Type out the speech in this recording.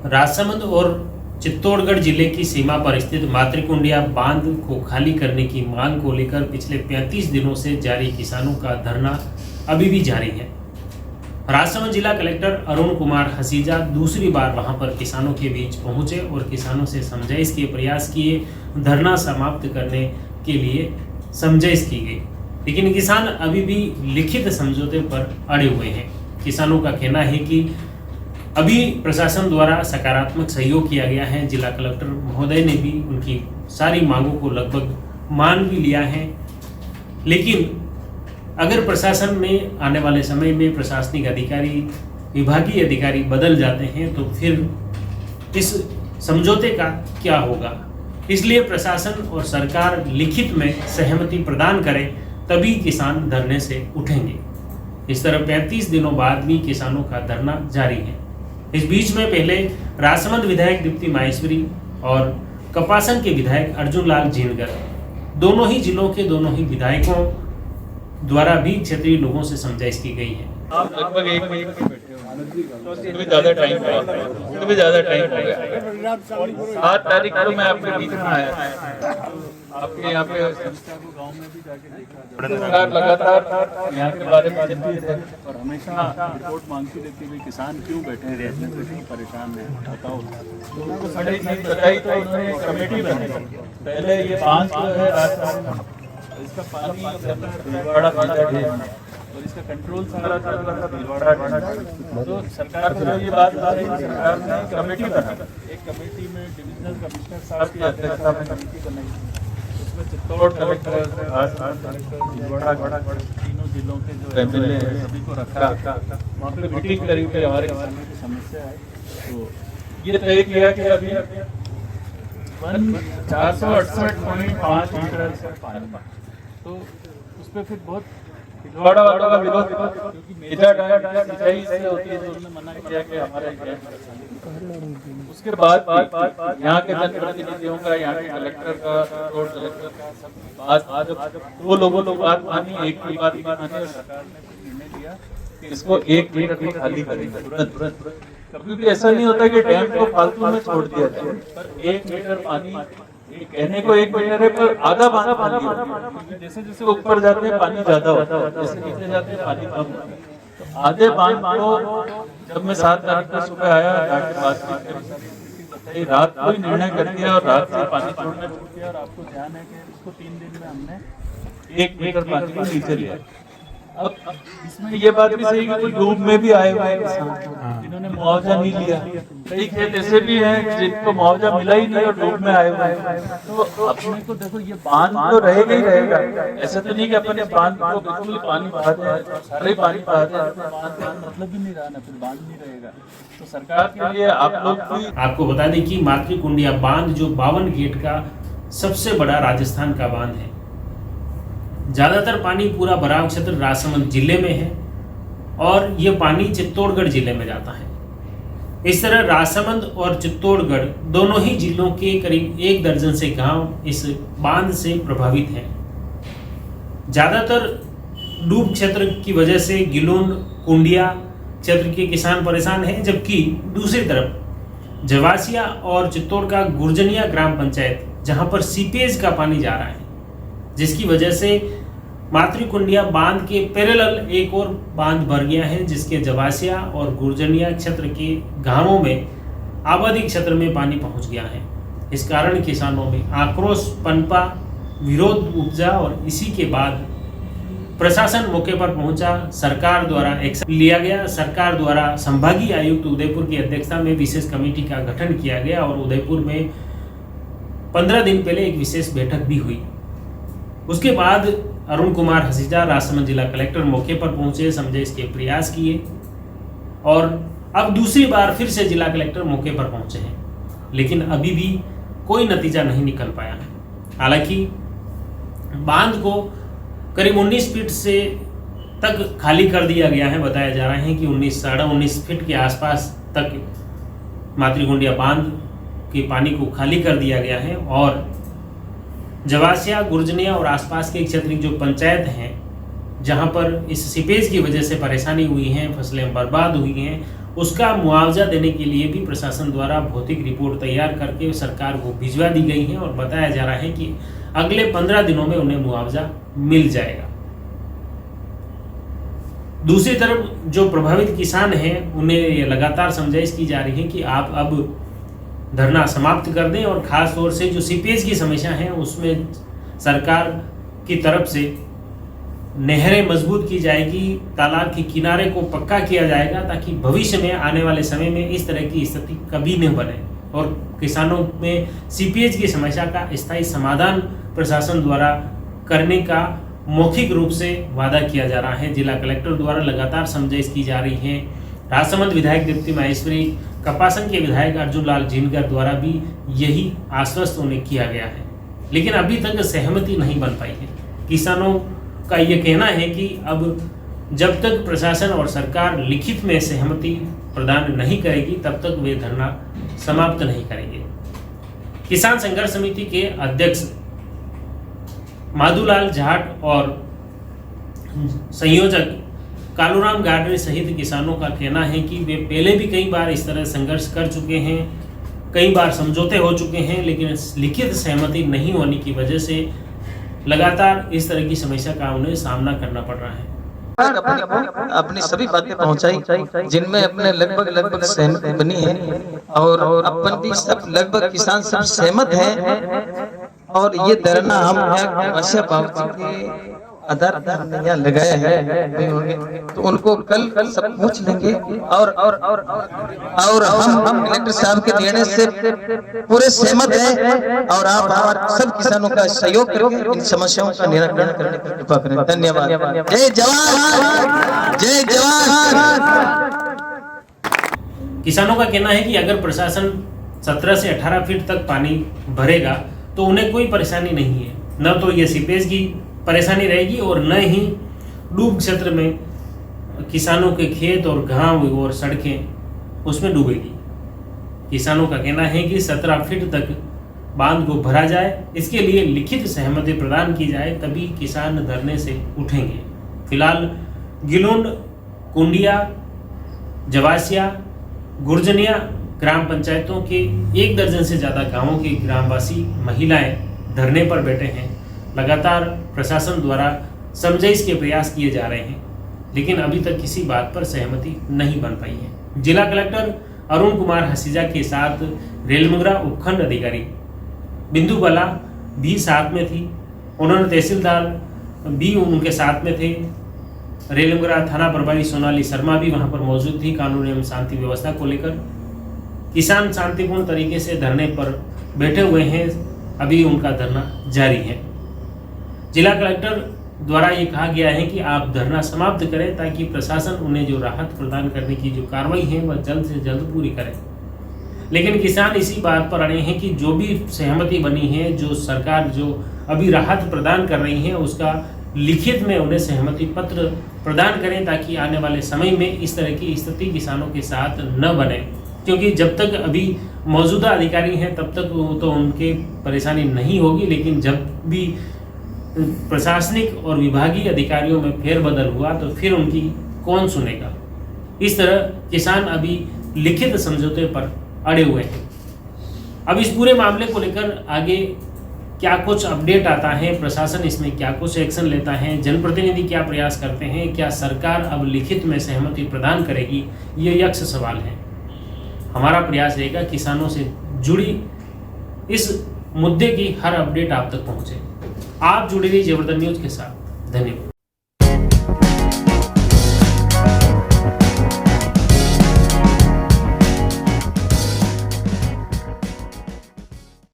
राजसमंद और चित्तौड़गढ़ जिले की सीमा पर स्थित मातृकुंडिया बांध को खाली करने की मांग को लेकर पिछले 35 दिनों से जारी किसानों का धरना अभी भी जारी है। राजसमंद जिला कलेक्टर अरुण कुमार हसीजा दूसरी बार वहां पर किसानों के बीच पहुंचे और किसानों से समझाइश के प्रयास किए, धरना समाप्त करने के लिए समझाइश की गई, लेकिन किसान अभी भी लिखित समझौते पर अड़े हुए हैं। किसानों का कहना है कि अभी प्रशासन द्वारा सकारात्मक सहयोग किया गया है। जिला कलेक्टर महोदय ने भी उनकी सारी मांगों को लगभग मान भी लिया है, लेकिन अगर प्रशासन में आने वाले समय में प्रशासनिक अधिकारी, विभागीय अधिकारी बदल जाते हैं तो फिर इस समझौते का क्या होगा। इसलिए प्रशासन और सरकार लिखित में सहमति प्रदान करें, तभी किसान धरने से उठेंगे। इस तरह 35 दिनों बाद भी किसानों का धरना जारी है। इस बीच में पहले राजसमंद विधायक दीप्ति माहेश्वरी और कपासन के विधायक अर्जुन लाल जीनगर, दोनों ही जिलों के दोनों ही विधायकों द्वारा भी क्षेत्रीय लोगों से समझाइश की गई है। आप लगभग 1 महीने से ज़्यादा टाइम हो गया। 7 तारीख को मैं आपके बीच में आया, आपके यहाँ पे सरकार लगातार यहाँ के बारे में चिंतित है और हमेशा रिपोर्ट मांगती रहती है किसान क्यों बैठे रहते हैं, क्यों परेशान है, बताओ। लोगों को सही चीज बताई तो उन्होंने कमेटी बनाई। पहले ये बांध जो है राजस्थान, इसका पानी भीलवाड़ा और इसका कंट्रोल सारा भीलवाड़ा, तो सरकार को ये बात आ रही है, सरकार ने कमेटी बनाई। एक कमेटी में डिविजनल कमिश्नर साहब की अध्यक्षता में कमेटी बनाई। उसमें चित्तौड़ कलेक्टर, भीलवाड़ा, तीनों जिलों के जो एमएलए सभी को रखा, वहाँ पे मीटिंग करी कि हमारे किसानों की समस्या है। तो ये तय किया कि अभी 468.5 मीटर से पानी, तो उस पर फिर बहुत भीलवाड़ा वालों का विरोध, क्योंकि मेजा सिंचाई से होती है, तो उन्होंने मना किया कि हमारे उसके बाद यहाँ के जनप्रतिनिधियों का, यहाँ के कलेक्टर का, रोड कलेक्टर का सब बात, दो लोगों बात मानी, एक की बात मानी और सरकार ने निर्णय लिया कि इसको 1 मीटर में खाली करेंगे तुरंत। कभी भी ऐसा नहीं होता कि डैम को फालतू में छोड़ दिया जाए, पर 1 मीटर पानी, कहने को 1 मीटर है पर आधा पानी, क्योंकि जैसे जैसे ऊपर जाते हैं पानी ज्यादा होता है, जैसे नीचे जाते हैं पानी कम होता है। तो आधे बांध को जब मैं 7 तारीख को सुबह आया, जाके बात की, रात को ही निर्णय कर दिया और रात से पानी छोड़ना छोड़ दिया। और आपको ध्यान है कि इसको 3 दिन में हमने 1 मीटर पानी को नीचे लिया। अब इसमें ये बात भी सही कि कोई डूब में भी आए हुए किसान जिन्होंने मुआवजा नहीं लिया, कई खेत ऐसे भी हैं जिनको मुआवजा मिला ही नहीं और डूब में आए हुए हैं। तो अपने को देखो, ये बांध तो रहेगा ही रहेगा, ऐसा तो नहीं कि अपने बांध को बिल्कुल पानी बहा दें, सारे पानी बहा दें, बांध मतलब ही नहीं रहा ना, फिर बांध नहीं रहेगा। तो सरकार के लिए आप लोग भी। आपको बता दें कि मातृकुंडिया बांध जो 52 गेट का सबसे बड़ा राजस्थान का बांध है। ज़्यादातर पानी पूरा बराव क्षेत्र राजसमंद जिले में है और ये पानी चित्तौड़गढ़ जिले में जाता है। इस तरह राजसमंद और चित्तौड़गढ़ दोनों ही जिलों के करीब 1 दर्जन से गांव इस बांध से प्रभावित हैं। ज़्यादातर डूब क्षेत्र की वजह से गिलोन, कुंडिया क्षेत्र के किसान परेशान हैं, जबकि दूसरी तरफ जवासिया और चित्तौड़ का गुर्जनिया ग्राम पंचायत, जहां पर सीपेज का पानी जा रहा है, जिसकी वजह से मातृकुंडिया बांध के पैरेलल एक और बांध भर गया है, जिसके जवासिया और गुर्जनिया क्षेत्र के गांवों में आबादी क्षेत्र में पानी पहुंच गया है। इस कारण किसानों में आक्रोश पनपा, विरोध उपजा और इसी के बाद प्रशासन मौके पर पहुंचा। सरकार द्वारा एक्शन लिया गया। सरकार द्वारा संभागीय आयुक्त उदयपुर की अध्यक्षता में विशेष कमेटी का गठन किया गया और उदयपुर में 15 दिन पहले एक विशेष बैठक भी हुई। उसके बाद अरुण कुमार हसीजा, राजसमंद जिला कलेक्टर, मौके पर पहुंचे, समझाइश के प्रयास किए और अब दूसरी बार फिर से जिला कलेक्टर मौके पर पहुंचे हैं, लेकिन अभी भी कोई नतीजा नहीं निकल पाया है। हालांकि बांध को करीब 19 फीट से तक खाली कर दिया गया है। बताया जा रहा है कि 19-19.5 फीट के आसपास तक मातृकुंडिया बांध के पानी को खाली कर दिया गया है और जवासिया, गुर्जनिया और आसपास के क्षेत्र की जो पंचायत हैं, जहां पर इस सीपेज की वजह से परेशानी हुई है, फसलें बर्बाद हुई हैं, उसका मुआवजा देने के लिए भी प्रशासन द्वारा भौतिक रिपोर्ट तैयार करके सरकार को भिजवा दी गई है और बताया जा रहा है कि अगले 15 दिनों में उन्हें मुआवजा मिल जाएगा। दूसरी तरफ जो प्रभावित किसान हैं उन्हें लगातार समझाइश की जा रही है कि आप अब धरना समाप्त कर दें और खास तौर से जो सीपेज की समस्या है उसमें सरकार की तरफ से नहरें मजबूत की जाएगी, तालाब के किनारे को पक्का किया जाएगा ताकि भविष्य में आने वाले समय में इस तरह की स्थिति कभी न बने और किसानों में सीपेज की समस्या का स्थायी समाधान प्रशासन द्वारा करने का मौखिक रूप से वादा किया जा रहा है। जिला कलेक्टर द्वारा लगातार समझाइश की जा रही है। राजसमंद विधायक दीप्ति माहेश्वरी, कपासन के विधायक अर्जुन लाल जिनकर द्वारा भी यही आश्वस्त उन्हें किया गया है, लेकिन अभी तक सहमति नहीं बन पाई है। किसानों का ये कहना है कि अब जब तक प्रशासन और सरकार लिखित में सहमति प्रदान नहीं करेगी तब तक वे धरना समाप्त नहीं करेंगे। किसान संघर्ष समिति के अध्यक्ष माधुलाल जाट और संयोजक कालूराम गाडरे सहित किसानों का कहना है कि वे पहले भी कई बार इस तरह संघर्ष कर चुके हैं, कई बार समझौते हो चुके हैं, लेकिन लिखित सहमति नहीं होने की वजह से लगातार इस तरह की समस्या का उन्हें सामना करना पड़ रहा है। अपनी सभी बातें पहुंचाई जिनमें अपने लगभग सहमति बनी है और अपन भी सब लगभग किसान सब सहमत हैं और ये धरना हम आशा बाबू के आधार पर हमने यहाँ लगाया है तो उनको कल सब पूछ लेंगे और हम कलेक्टर साहब के निर्णय से पूरे सहमत हैं और आप हमारे सब किसानों का सहयोग करके इन समस्याओं का निराकरण करने की कृपा करें। धन्यवाद। जय जवान, जय जवान। किसानों का कहना है कि अगर प्रशासन 17 से 18 फीट तक पानी भरेगा तो उन्हें कोई परेशानी नहीं है, न तो ये सीपेज की परेशानी रहेगी और न ही डूब क्षेत्र में किसानों के खेत और गांव और सड़कें उसमें डूबेगी। किसानों का कहना है कि 17 फीट तक बांध को भरा जाए, इसके लिए लिखित सहमति प्रदान की जाए तभी किसान धरने से उठेंगे। फिलहाल गिलोंड, कुंडिया, जवासिया, गुर्जनिया ग्राम पंचायतों के 1 दर्जन से ज़्यादा गांवों के ग्रामवासी महिलाएं धरने पर बैठे हैं। लगातार प्रशासन द्वारा समझाइश के प्रयास किए जा रहे हैं, लेकिन अभी तक किसी बात पर सहमति नहीं बन पाई है। जिला कलेक्टर अरुण कुमार हसीजा के साथ रेलमुगरा उपखंड अधिकारी बिंदु बाला भी साथ में थी। उन्होंने तहसीलदार भी उनके साथ में थे। रेलमुगरा थाना प्रभारी सोनाली शर्मा भी वहां पर मौजूद थी। कानून एवं शांति व्यवस्था को लेकर किसान शांतिपूर्ण तरीके से धरने पर बैठे हुए हैं, अभी उनका धरना जारी है। जिला कलेक्टर द्वारा ये कहा गया है कि आप धरना समाप्त करें ताकि प्रशासन उन्हें जो राहत प्रदान करने की जो कार्रवाई है वह जल्द से जल्द पूरी करे। लेकिन किसान इसी बात पर अड़े हैं कि जो भी सहमति बनी है, जो सरकार जो अभी राहत प्रदान कर रही है उसका लिखित में उन्हें सहमति पत्र प्रदान करें ताकि आने वाले समय में इस तरह की स्थिति किसानों के साथ न बने, क्योंकि जब तक अभी मौजूदा अधिकारी हैं तब तक तो उनके परेशानी नहीं होगी, लेकिन जब भी प्रशासनिक और विभागीय अधिकारियों में फेरबदल हुआ तो फिर उनकी कौन सुनेगा। इस तरह किसान अभी लिखित समझौते पर अड़े हुए हैं। अब इस पूरे मामले को लेकर आगे क्या कुछ अपडेट आता है, प्रशासन इसमें क्या कुछ एक्शन लेता है, जनप्रतिनिधि क्या प्रयास करते हैं, क्या सरकार अब लिखित में सहमति प्रदान करेगी, ये यक्ष सवाल है। हमारा प्रयास रहेगा किसानों से जुड़ी इस मुद्दे की हर अपडेट आप तक पहुंचे। आप जुड़े रहिए जबरदस्त न्यूज के साथ। धन्यवाद।